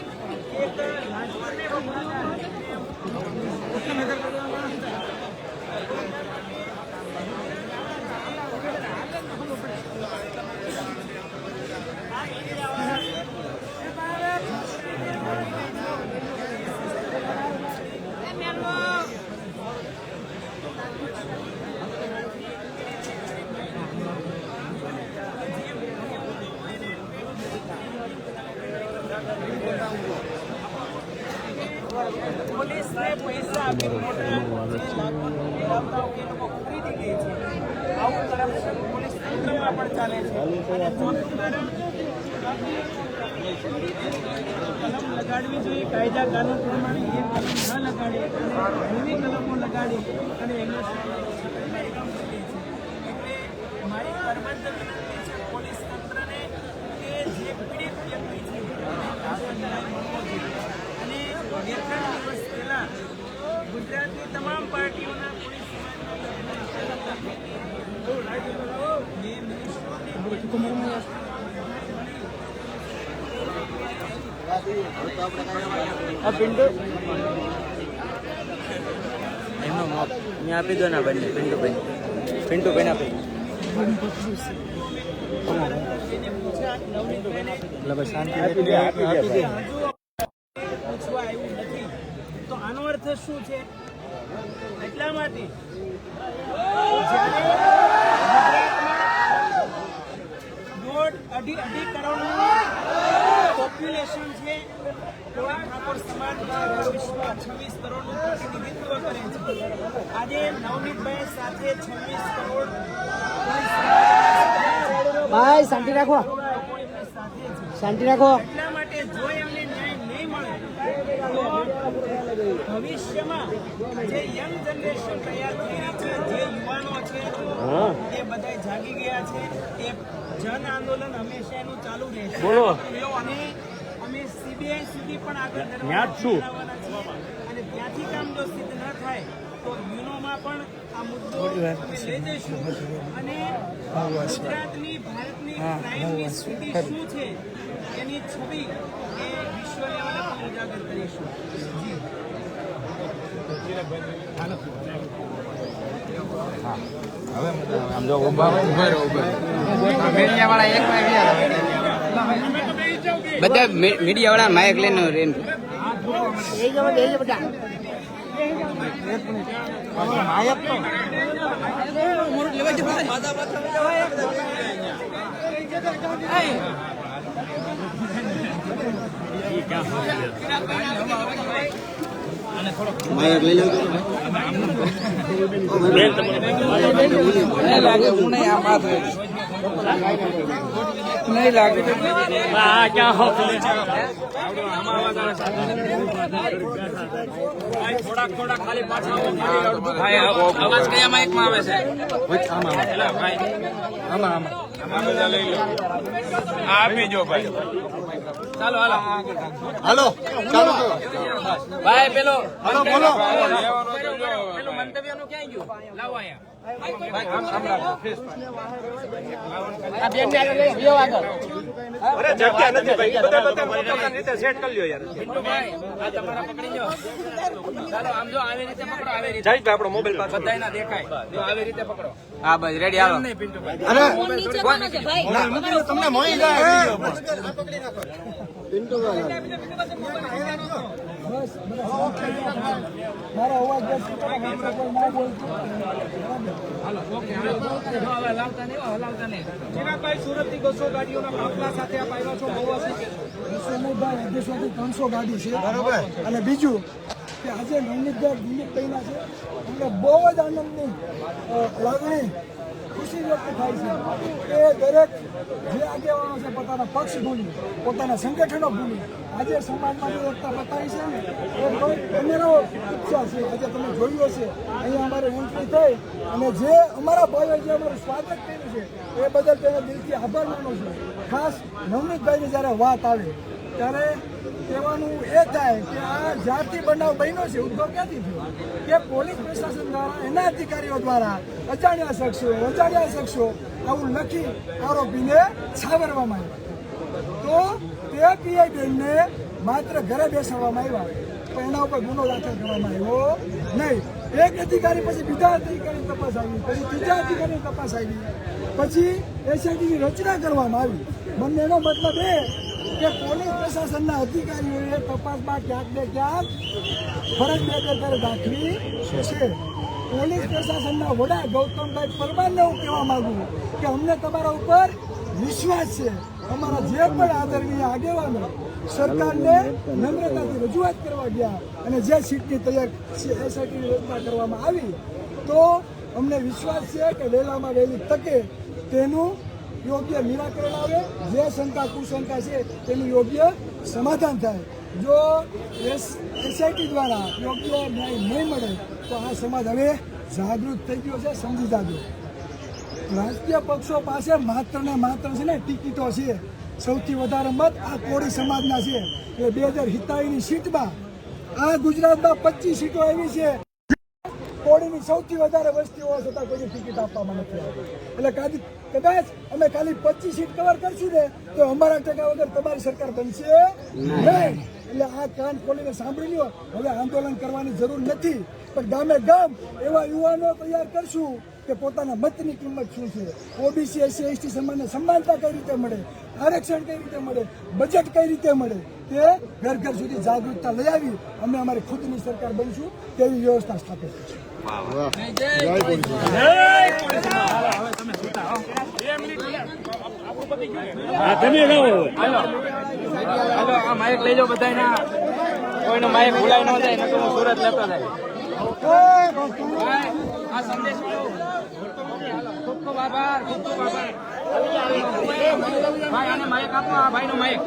પોલીસને પૈસા આપી મોટા લાવતા હોય એ લોકો ખરીદી લે છે. આવું કરપ્શન પોલીસ તંત્રમાં પણ ચાલે છે. અને ચોથું કારણ કલમ લગાડવી જોઈએ કાયદા કાનૂન પ્રમાણે. એ કલમ ન લગાડે અને એવી કલમો લગાડી અને એમને એટલે મારી પરબંધ વિનંતી છે પોલીસ તંત્રને કે જે પીડિત વ્યક્તિ છે અને 2-3 દિવસ પહેલા ગુજરાતની તમામ પાર્ટીઓના પોલીસ એમનો મોપ મેં આપી દો ના બંને. પિન્ટુભાઈ આપી દો. પૂછવા આવ્યું નથી તો આનો અર્થ શું છે? એટલા માટે અઢી કરોડનું પોપ્યુલેશન છે. ઠાકોર સમાજ વિશ્વમાં 26 કરોડનું પ્રતિનિધિત્વ કરે છે. આજે નવનીતભાઈ સાથે 26 કરોડ ભાઈ શાંતિ રાખો શાંતિ રાખો. એટલા માટે જો એમને ન્યાય નહીં મળે તો ભવિષ્યમાં જે યંગ જનરેશન તૈયાર થઈ રહી છે, જે યુવાનો છે એ બધા જાગી ગયા છે. એ જન આંદોલન હંમેશા એનું ચાલુ રહેશે. અને અમે સીબીઆઈ સુધી પણ આગળ લાવવાના છીએ. અને ત્યાંથી કામ જો સિદ્ધ ન થાય તો યુનોમાં પણ આ મુદ્દો અમે લઈ જઈશું અને ગુજરાતની ભારતની ક્રાઇમની સ્થિતિ શું છે એની છબી એ વિશ્વ લેવલે પણ ઉજાગર કરીશું. જી બધા મીડિયા વાળા માયક લઈને માયક લઈ લો. નહીં લાગે. થોડાક ખાલી પાછા અવાજ કયા માઇકમાં આવે છે? આમાં બધા લઈ લો. આપી જો ભાઈ. ચાલો હાલો ચાલો ભાઈ પેલો હાલો બોલો. પેલું મંતવ્યનું ક્યાં ગયું? લાવો અહીંયા. આ બેન ને આગળ લઈ ગયો આગળ. અરે જગ્યા નથી ભાઈ બધા રીતે સેટ કરી લ્યો યાર પિન્ટુભાઈ, આ તમારા પકડી લો. ચાલો આમ જો આવી રીતે પકડો, આવી રીતે. જાય આપણો મોબાઈલ પાછો બધાય ના દેખાય. જો આવી રીતે પકડો. હા બસ રેડી હાલો. નહીં પિન્ટુભાઈ. તમને મળી જાય મારો અવાજ બસ કોઈ ના બોલતો. જો હવે હલાવતા નહીં, હલાવતા નહીં. ચિરાગભાઈ, સુરતથી 200 ગાડીઓના કાફલા સાથે આપ આવ્યા છો. બહુ શું કે 200 થી 300 ગાડી છે. બરોબર. અને બીજું કે આજે નવનીતભાઈ દિલીપ પહેલા છે અમને બહુ જ આનંદની લાગણી ખુશી વ્યક્ત થાય છે કે દરેક જે આગેવાનો છે પોતાના પક્ષ ભૂલી પોતાના સંગઠનો ભૂલી આજે સમાજમાં જે એકતા બતાવી છે ને એ બહુ અનેરો ઉત્સાહ છે. આજે તમે જોયું હશે અહીંયા અમારે એન્ટ્રી થઈ અને જે અમારા ભાઈઓ જે અમારું સ્વાગત કર્યું છે એ બદલ તેને દિલથી આભાર માનું છું. ખાસ નવનીતભાઈની જ્યારે વાત આવે ત્યારે કહેવાનું એ થાય કે આ જ્યારથી બનાવ બન્યો છે ઉદ્ભવ ક્યાંથી થયો કે પોલીસ પ્રશાસન દ્વારા એના અધિકારીઓ દ્વારા અજાણ્યા શખ્સો આવું લખી આરોપીને છાવરવામાં આવ્યા. તો તે પીઆઈ બેનને માત્ર ઘરે બેસાડવામાં આવ્યા પણ એના ઉપર ગુનો દાખલ કરવામાં આવ્યો નહીં. એક અધિકારી પછી બીજા અધિકારીની તપાસ આવી, પછી ત્રીજા અધિકારીની તપાસ આવી, પછી એસઆઈટીની રચના કરવામાં આવી. બંનેનો મતલબ એ કે પોલીસ પ્રશાસનના અધિકારીઓએ તપાસમાં ક્યાંક ને ક્યાંક ફરજ બેદરકારી દાખવી છે. પોલીસ પ્રશાસનના વડા ગૌતમભાઈ પરમારને હું કહેવા માંગુ કે અમને તમારા ઉપર વિશ્વાસ છે. અમારા જે પણ આદરણીય આગેવાનો સરકારને નમ્રતાથી રજૂઆત કરવા ગયા અને જે સીટની તૈયાર એસઆઈટીની રચના કરવામાં આવી તો અમને વિશ્વાસ છે કે વહેલામાં વહેલી તકે તેનું યોગ્ય નિરાકરણ આવે. જે શંકા કુશંકા છે તેનું યોગ્ય સમાધાન થાય. જો એસઆઈટી દ્વારા યોગ્ય ન્યાય નહીં મળે તો આ સમાજ હવે જાગૃત થઈ ગયો છે, સમજી જાજો. રાજકીય પક્ષો પાસે માત્ર ને માત્ર છે ને ટિકિટો છે. સૌથી વધારે મત આ કોળી સમાજના છે. એટલે 2027ની સીટમાં આ ગુજરાતમાં 25 સીટો આવી છે. કોળીની સૌથી વધારે વસ્તી હોવા છતાં કોઈ ટિકિટ આપવામાં નથી આવી. એટલે કદાચ અમે ખાલી 25 સીટ કવર કરશું ને તો અમારા ટકા વગર તમારી સરકાર બનશે નહીં. એટલે આ કાન ખોલીને સાંભળી લો. હવે આંદોલન કરવાની જરૂર નથી પણ ગામે ગામ એવા યુવાનો તૈયાર કરશું કે પોતાના મતની કિંમત શું છે, ઓબીસી એસસી એસટી સમાજને સમાનતા કઈ રીતે મળે, આરક્ષણ કઈ રીતે મળે, બજેટ કઈ રીતે મળે તે ઘર ઘર સુધી જાગૃતતા લઈ આવી અમે અમારી ખુદની સરકાર બનશું તેવી વ્યવસ્થા સ્થાપિત કરશું. હાલો આ માઇક લઈ જાઓ બધાયના. કોઈનો માઇક ભૂલાઈ ન જાય નકર હું સુરત લેતો જાય. આ સંદેશ ખૂબ ખૂબ આભાર, ખૂબ ખૂબ આભાર. ભાઈ આને માઇક આપો, આ ભાઈનો માઇક.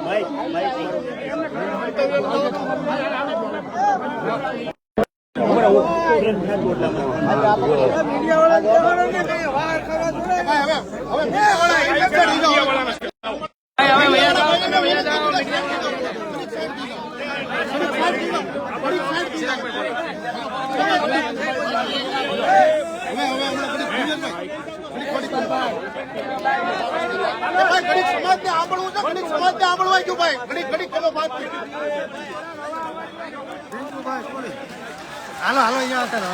હાલો અહીંયા આવતા રહો.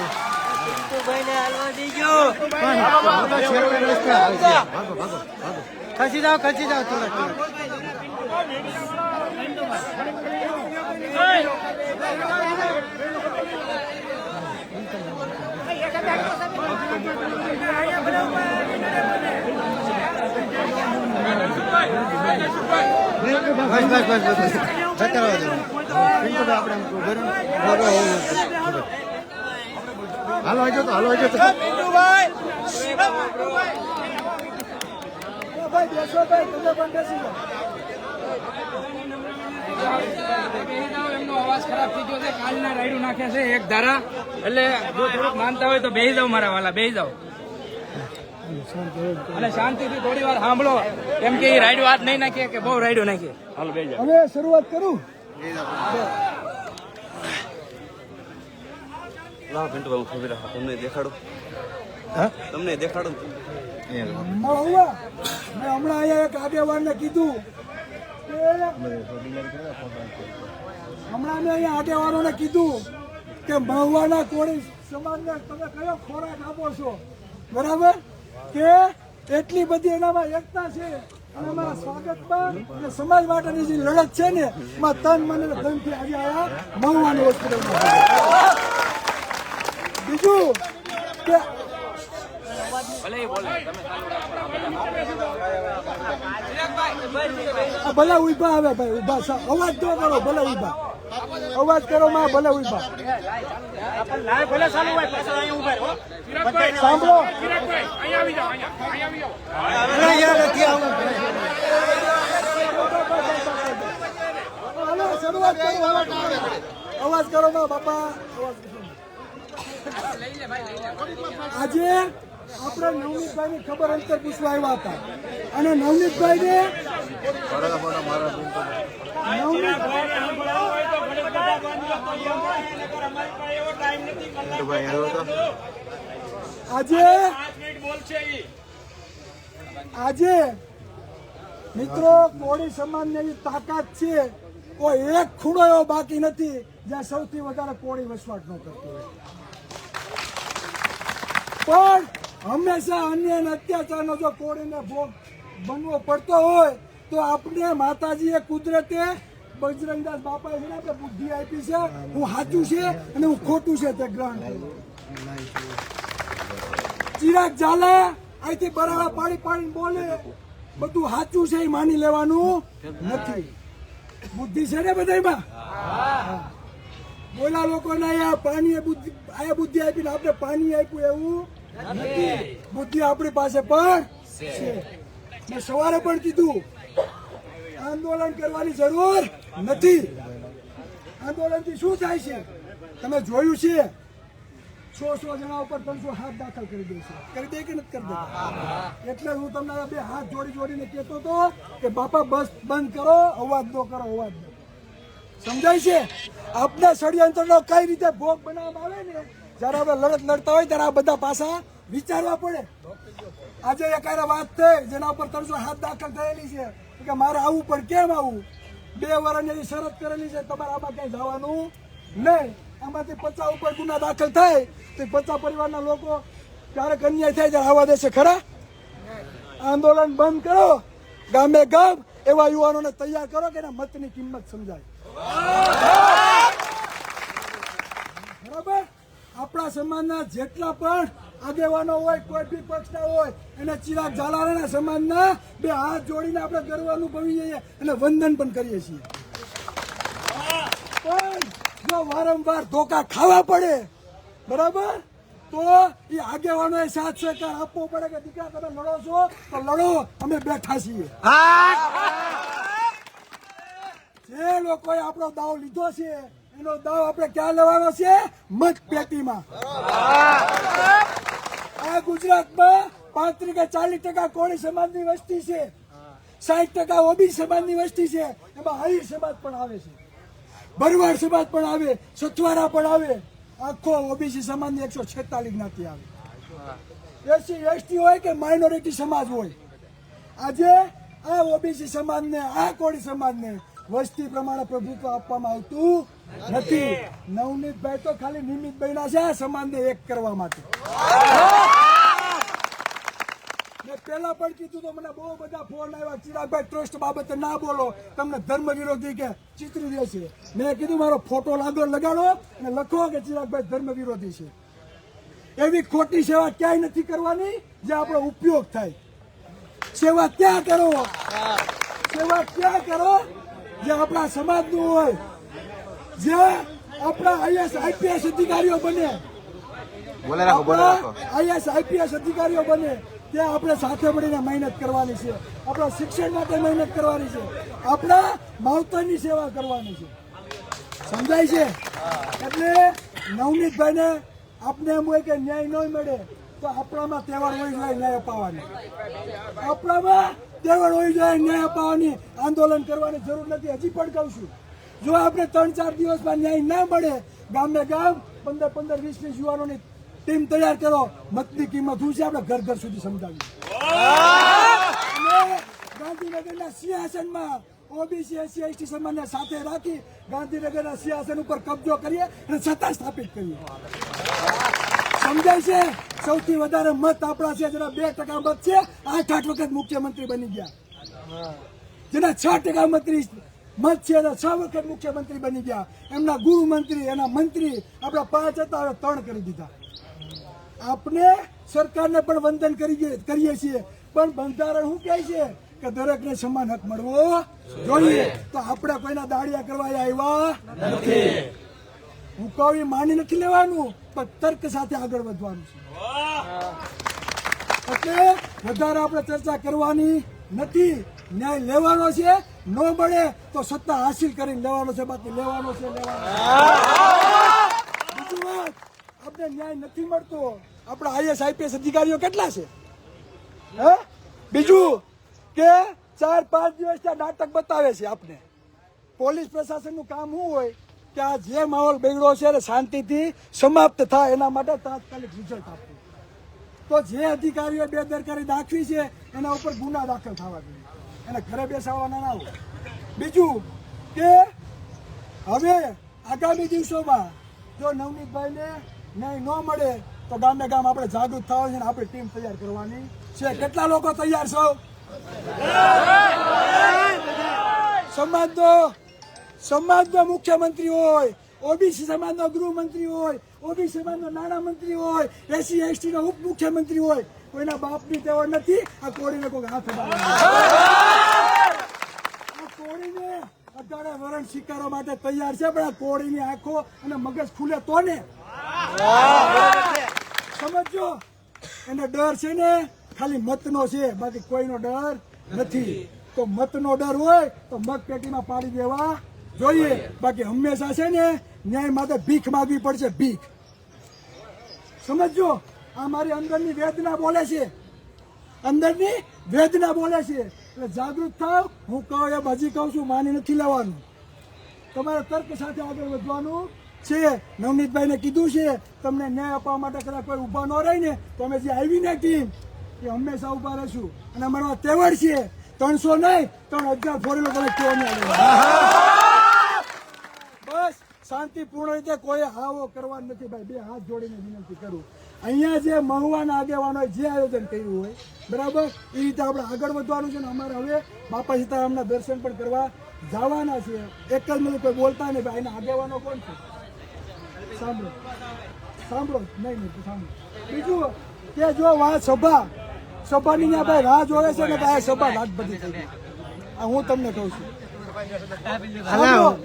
ખસી જાઓ થોડા. બસ જતા રહો. હાલો આવજો તો ભાઈ બેસો ભાઈ, તમે પણ બેસી જાઓ. એમનો અવાજ ખરાબ થઈ ગયો છે. કાલના રાયડું નાખે છે એક ધારા. એટલે જો થોડુંક માનતા હોય તો બેસી જાઓ મારા વાલા, બેસી જાઓ અને શાંતિથી થોડી વાર સાંભળો. કેમ કે એ રાયડું હાથ નહીં નાખીએ કે બહુ રાયડું નાખીએ. હાલો બેસી જાઓ. હવે શરૂઆત કરું. લાવો પિન્ટુભાઈ, હું ખબર તમને દેખાડું. તમને દેખાડું મહુવા મેં હમણાં અહીંયા એક આગેવાનને કીધું કે હમણાં મેં અહીંયા આગેવાનોને કીધું કે મહુવાના કોળી સમાજને તમે કયો ખોરાક આપો છો, બરાબર? કે એટલી બધી એનામાં એકતા છે અને અમારા સ્વાગતમાં અને સમાજ માટેની જે લડત છે ને એમાં તન મન અને ધનથી આજે આયા મહુવાની હોસ્પિટલમાં. બીજું કે ભલે ઉભા આવે ભાઈ, ઉભા અવાજ તો કરો, ભલે ઉભા અવાજ કરો માં, ભલે ઉભા સાંભળો. હાલો, શરૂઆત કરો, અવાજ કરો માં બાપા. આજે આપણે નવનીતભાઈ ની ખબર અંતર પૂછવા આવ્યા હતા અને નવનીતભાઈ ને આજે મિત્રો કોળી સમાજની એવી તાકાત છે, કોઈ એક ખૂણો એવો બાકી નથી જ્યાં સૌથી વધારે કોળી વસવાટ ન કરતો હોય. પણ હંમેશા અન્ય અત્યાચારનો જો કોળીને ભોગ બનવો પડતો હોય તો આપણે માતાજીએ કુદરતે બજરંગદાસ બાપાએ છે ને આપણે બુદ્ધિ આપી છે, હું સાચું છે અને હું ખોટું છે તે ગ્રહણ કર્યું. ચિરાગ ઝાલા અહીંથી બરાડા પાડી પાડીને બોલે, બધું સાચું છે એ માની લેવાનું નથી. બુદ્ધિ છે ને બધામાં. બોલા લોકોને અહીંયા પાણી બુદ્ધિ, આયા બુદ્ધિ આપીને આપણે પાણી આપ્યું એવું નથી. બુદ્ધિ આપણી પાસે પણ છે. મેં સવારે પણ કીધું આંદોલન કરવાની જરૂર નથી. આંદોલનથી શું થાય છે તમે જોયું છે. 100 જણા ઉપર 300 હાથ દાખલ કરી દે છે. કરી દે કે નથી કરી દેતા? એટલે હું તમને બે હાથ જોડીને કહેતો હતો કે બાપા બસ બંધ કરો, અવાજ દો કરો, અવાજ દો. સમજાય છે? આપના ષડયંત્રનો કઈ રીતે ભોગ બનાવવામાં આવે ને, જયારે આપણે લડત લડતા હોય ત્યારે આ બધા પાસા વિચારવા પડે. આજે એક વાત થઈ જેના ઉપર 300 હાથ દાખલ થયેલી છે કે મારે આવવું પણ કેમ આવવું. 2 વર્ષની શરત કરેલી છે, તમારે આમાં કઈ જવાનું નહીં. આમાંથી 50 ઉપર ગુના દાખલ થાય તો 50 પરિવારના લોકો ક્યારેક અન્યાય થાય ત્યારે આવવા દેશે ખરા? આંદોલન બંધ કરો, ગામે ગામ એવા યુવાનોને તૈયાર કરો કે એના મતની કિંમત સમજાય. બરાબર? આપણા સમાજના જેટલા પણ આગેવાનો હોય, કોઈ બી પક્ષના હોય, એને ચિરાગ ઝાલાના સમાજના 2 હાથ જોડીને આપણે ગર્વ અનુભવી જઈએ અને વંદન પણ કરીએ છીએ. પણ જો વારંવાર ધોકા ખાવા પડે, બરાબર, તો એ આગેવાનોએ સાથ સહકાર આપવો પડે કે દીકરા તમે લડો છો તો લડો, અમે બેઠા છીએ. જે લોકોએ આપણો દાવ લીધો છે એનો દાવ આપણે ક્યાં લેવાનો છે? મત પેટીમાં. આ ગુજરાતમાં 35 કે 40% કોળી સમાજની વસ્તી છે, 60% ઓબીસી સમાજની વસ્તી છે. એમાં આહિર સમાજ પણ આવે છે, ભરવાડ સમાજ પણ આવે, સથવારા પણ આવે. આખો ઓબીસી સમાજની 146 જ્ઞાતિ આવે. એસસી એસટી હોય કે માઇનોરિટી સમાજ હોય, આજે આ ઓબીસી સમાજને, આ કોળી સમાજને વસ્તી પ્રમાણે પ્રભુત્વ આપવામાં આવતું નથી. નવનીતભાઈ તો ખાલી નિમિત્ત બન્યા છે આ સમાજને એક કરવા માટે. મેં પેલા પણ કીધું તો મને બહુ બધા ફોન આવ્યા, ચિરાગભાઈ ટ્રસ્ટ બાબતે ના બોલો, તમને ધર્મ વિરોધી કે ચિતરી દેશે. મેં કીધું મારો ફોટો લગાડો અને લખો કે ચિરાગભાઈ ધર્મ વિરોધી છે. એવી ખોટી સેવા ક્યાંય નથી કરવાની જે આપણો ઉપયોગ થાય. સેવા ત્યાં કરો, સેવા ત્યાં કરો જે આપણા સમાજનું હોય, જે આપણા આઈએસ આઈપીએસ અધિકારીઓ બને, આઈએસ આઈપીએસ અધિકારીઓ બને ત્યાં આપણે સાથે મળીને મહેનત કરવાની છે. આપણા શિક્ષણ માટે મહેનત કરવાની છે, આપણા માવતરની સેવા કરવાની છે. સમજાય છે? એટલે નવનીતભાઈને આપને એમ હોય કે ન્યાય ન મળે તો આપણામાં તહેવાર હોય જાય ન્યાય અપાવવાની, આપણામાં તહેવાર હોય જાય ન્યાય અપાવવાની. આંદોલન કરવાની જરૂર નથી. હજી પણ કહું છું, જો આપણે 3-4 દિવસમાં ન્યાય ના મળે, ગામે ગામ 15-20 યુવાનોની ટીમ તૈયાર કરો. મતની કિંમત શું છે આપણે ઘર ઘર સુધી સમજાવીએ. અને ગાંધીનગરના સિંહાસનમાં ઓબીસી એસસી એસટી સમાજને સાથે રાખી ગાંધીનગરના સિંહાસન ઉપર કબજો કરીએ અને સત્તા સ્થાપિત કરીએ. સમજાય છે? સૌથી વધારે મત આપણા છે, જેના 2% મત છે, 8 વખત મુખ્યમંત્રી બની ગયા. જેના 6% મત છે, 6 વખત મુખ્યમંત્રી બની ગયા. એમના ગૃહમંત્રી, એના મંત્રી આપણા 5 હતા, હવે 3 કરી દીધા. આપણે સરકારને પણ વંદન કરીએ છીએ, પણ બંધારણ શું કહે છે કે દરેકને સમાન હક મળવો જોઈએ. તો આપણે કોઈના દાડિયા કરવા આવ્યા નથી. હુકવી માની નથી લેવાનું, પણ તર્ક સાથે આગળ વધવાનું છે. એટલે વધારે આપણે ચર્ચા કરવાની નથી. ન્યાય લેવાનો છે, ન મળે તો સત્તા હાસિલ કરીને લેવાનો છે, બાકી લેવાનો છે. બીજી વાત, આપણે ન્યાય નથી મળતો. આપણા IAS IPS અધિકારીઓ કેટલા છે? બીજું કે 4-5 દિવસના નાટક બતાવે છે આપને. પોલીસ પ્રશાસનનું કામ શું હોય કે આ જે માહોલ બગડ્યો છે શાંતિથી સમાપ્ત થાય એના માટે તાત્કાલિક રિઝલ્ટ આપવું. તો જે અધિકારીઓ બેદરકારી દાખવી છે એના ઉપર ગુના દાખલ થવા જોઈએ, એને ઘરે બેસાડવાના ના હોય. બીજું કે હવે આગામી દિવસોમાં જો નવનીતભાઈને ન્યાય ન મળે તો ગામે ગામ આપણે જાગૃત થવા છે અને આપણી ટીમ તૈયાર કરવાની છે. કેટલા લોકો તૈયાર છો? સમાજનો મુખ્યમંત્રી હોય, ઓબીસી સમાજનો ગૃહમંત્રી હોય, ઓબીસી સમાજનો નાણામંત્રી હોય, એસસી એસટી નો ઉપમુખ્યમંત્રી હોય, કોઈના બાપની તેવડ નથી. આ કોળીને કોઈ હાથ અડાડે, આ કોળીને 18 વર્ષ સ્વીકારવા માટે તૈયાર છે, પણ આ કોળીની આંખો અને મગજ ખુલે તો ને સમજો. એને ડર છે ને ખાલી મતનો છે, બાકી કોઈનો ડર નથી. તો મતનો ડર હોય તો મત પેટીમાં પાડી દેવા જોઈએ. બાકી હંમેશા છે ને ન્યાય માટે ભીખ માંગવી પડશે, ભીખ. સમજો, આ મારી અંદરની વેદના બોલે છે, અંદરની વેદના બોલે છે. એટલે જાગૃત થાવ. હું કહું એમ હજી કહું છું, માની નથી લેવાનું. તમારે તર્ક સાથે આગળ વધવાનું છે. નવનીતભાઈને કીધું છે તમને ન્યાય આપવા માટે કદાચ કોઈ ઊભા ન રહી ને તો અમે જે આવી ને ટીમ એ હંમેશા ઊભા રહીશું. અને અમારા તેવડ છે 300 નહીં 3000 ફોરેલો તમે કેવો નહીં. બસ શાંતિપૂર્ણ રીતે કોઈ હાવો કરવાનો નથી ભાઈ. 2 હાથ જોડીને વિનંતી કરું. અહીંયા જે મહુવાના આગેવાનોએ જે આયોજન કર્યું હોય બરાબર એ રીતે આપણે આગળ વધવાનું છે. ને અમારે હવે બાપા સીતારામના દર્શન પણ કરવા જવાના છે. એક જ મિનિટ કોઈ બોલતા નહીં ભાઈ. એના આગેવાનો કોણ છે? સાંભળો નહીં સાંભળો. બીજું કે જો વાત સભાની ત્યાં ભાઈ રાહ જોવે છે ને ભાઈ, સભા રાજબધી થઈ ગઈ. આ હું તમને કહું છું.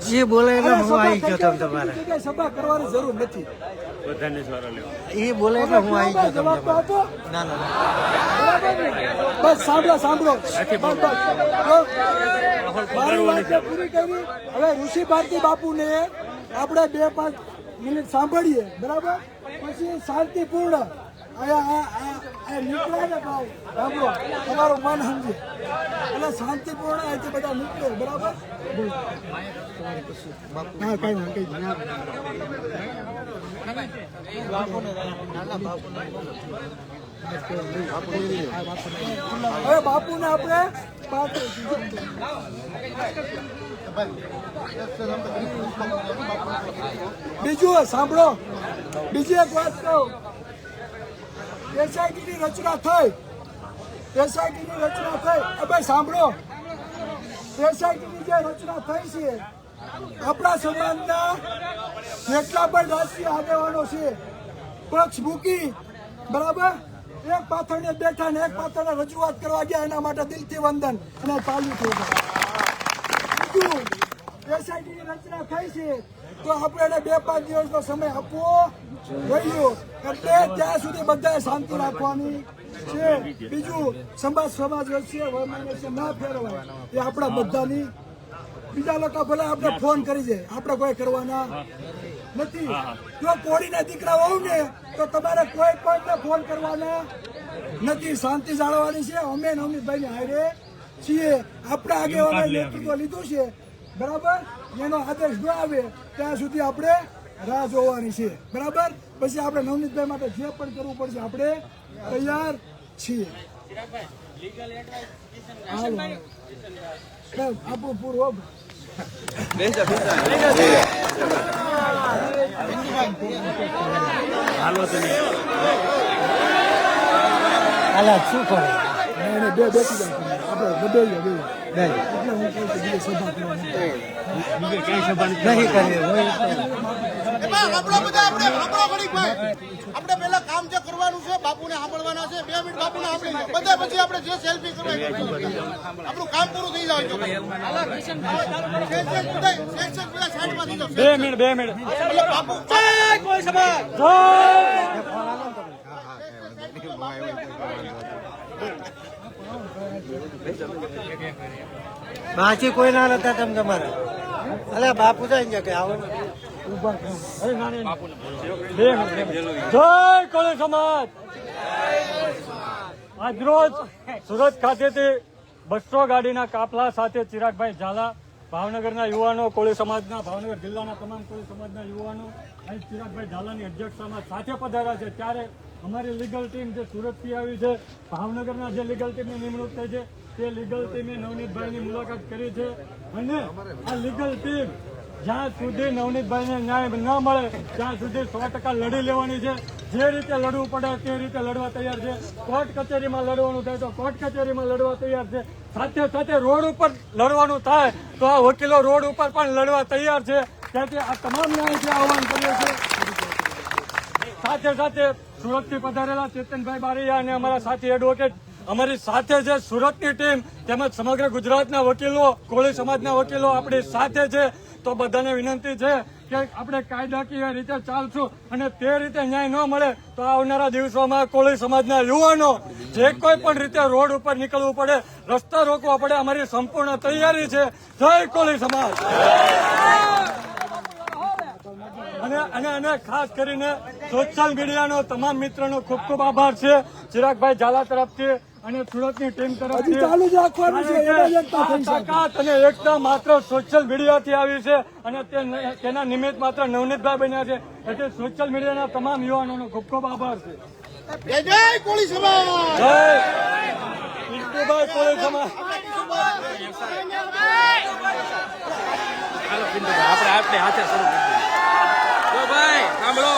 જે બોલે એટલે હું આવી ગયો. તમારે સભા કરવાની જરૂર નથી. એ બોલે એટલે હું આવી ગયો. જવાબ તો આપો. ના. બસ સાંભળો. મારી વાત પૂરી કરી. હવે ઋષિ ભારતી બાપુને આપણે 2-5 મિનિટ સાંભળીએ બરાબર, પછી શાંતિપૂર્ણ નીકળે ને ભાઈ. સાંભળો, તમારું મન સમજે એટલે શાંતિપૂર્ણ અહીંથી બધા નીકળે બરાબર. હા કઈ હવે બાપુને આપણે બીજું સાંભળો. બીજી એક વાત કહું. એસઆઈટીની રચના થઈ. ભાઈ સાંભળો, એસઆઈટીની જે રચના થઈ છે આપણા સમાજના જેટલા પણ રાજકીય આગેવાનો છે પક્ષ મૂકી બરાબર એક પાથરને બેઠા ને એક પાથરને રજૂઆત કરવા ગયા. એના માટે દિલથી વંદન અને તાળી થયું. બીજું એસઆઈટીની રચના થઈ છે તો આપણે એને 2-5 દિવસનો સમય આપવો જોઈએ. એટલે ત્યાં સુધી બધાએ શાંતિ રાખવાની છે. બીજું સમાજ વચ્ચે ના ફેરવાય એ આપણા બધાની. બીજા લોકો ભલે આપણે ફોન કરી છે, આપણે કોઈ કરવાના નથી. જો કોળીના દીકરા હોવ ને તો તમારે કોઈ કોઈને ફોન કરવાના નથી. શાંતિ જાળવવાની છે. અમે નવનીતભાઈ ની હારે છીએ. આપણા આગેવાનોએ નેતૃત્વ લીધું છે બરાબર. એનો આદેશ ન આવે ત્યાં સુધી આપણે રાહ જોવાની છે. બરાબર, પછી આપણે નવનીતભાઈ માટે જે પણ કરવું પડશે આપણે તૈયાર છીએ. હાલો આપણું પૂરું હાલા શું કરે બે બેસી જાય આપણે બધે એટલે હું કહું છું બીજી સભા કરવાની નહીં કરીએ હોય આપણે પેલા કામ જે કરવાનું છે બાપુને સાંભળવાના છે 2 મિનિટ બાપુને સાંભળી લો. બધા પછી આપણે જે સેલ્ફી કરવા આપણું કામ પૂરું થઈ જાય. 2 મિનિટ બાપુ બાકી કોઈ ના હતા તમે તમારા અલે બાપુ જાય કે આવો જય કોળી સમાજ. આજરોજ સુરત ખાતેથી 200 ગાડીના કાફલા સાથે ચિરાગભાઈ ઝાલા, ભાવનગરના યુવાનો, કોળી સમાજના, ભાવનગર જિલ્લાના તમામ કોળી સમાજના યુવાનો અહીં ચિરાગભાઈ ઝાલાની અધ્યક્ષતામાં સાથે પધાર્યા છે. ત્યારે અમારી લીગલ ટીમ જે સુરતથી આવી છે, ભાવનગરના જે લીગલ ટીમની નિમણૂક થઈ છે તે લીગલ ટીમે નવનીતભાઈની મુલાકાત કરી છે અને આ લીગલ ટીમ જ્યાં સુધી નવનીતભાઈને ન્યાય ન મળે ત્યાં સુધી 100% લડી લેવાની છે. જે રીતે લડવું પડે તે રીતે લડવા તૈયાર છે. કોર્ટ કચેરીમાં લડવાનું થાય તો કોર્ટ કચેરીમાં લડવા તૈયાર છે. સાથે સાથે રોડ ઉપર લડવાનું થાય તો આ વકીલો રોડ ઉપર પણ લડવા તૈયાર છે. ત્યાંથી આ તમામ ન્યાયથી આહવાન કરીએ છીએ. સાથે સાથે સુરતથી પધારેલા ચેતનભાઈ બારૈયા અને અમારા સાથી એડવોકેટ અમારી સાથે છે. સુરતની ટીમ તેમજ સમગ્ર ગુજરાતના વકીલો, કોળી સમાજના વકીલો આપણી સાથે છે. તો બધાને વિનંતી છે કે આપણે કાયદાકીય રીતે ચાલશું અને તે રીતે ન્યાય ન મળે તો આવનારા દિવસોમાં કોળી સમાજના યુવાનો જે કોઈ પણ રીતે રોડ ઉપર નીકળવું પડે, રસ્તા રોકવા પડે, અમારી સંપૂર્ણ તૈયારી છે. જય કોળી સમાજ. અને ખાસ કરીને સોશિયલ મીડિયાનો તમામ મિત્રોનો ખૂબ ખૂબ આભાર છે ચિરાગભાઈ ઝાલા તરફથી અને સુરતની ટીમ તરફથી. તાકાત અને એકતા માત્ર સોશિયલ મીડિયાથી આવી છે અને તેના નિમિત્ત માત્ર નવનીતભાઈ બન્યા છે. એટલે સોશિયલ મીડિયાના તમામ યુવાનોનો ખૂબ ખૂબ આભાર છે. જય કોળી સમાજ. જય પિન્ટુભાઈ કોળી સમાજ. આપણે હાથે શરૂ કરીએ. તો ભાઈ સાંભળો.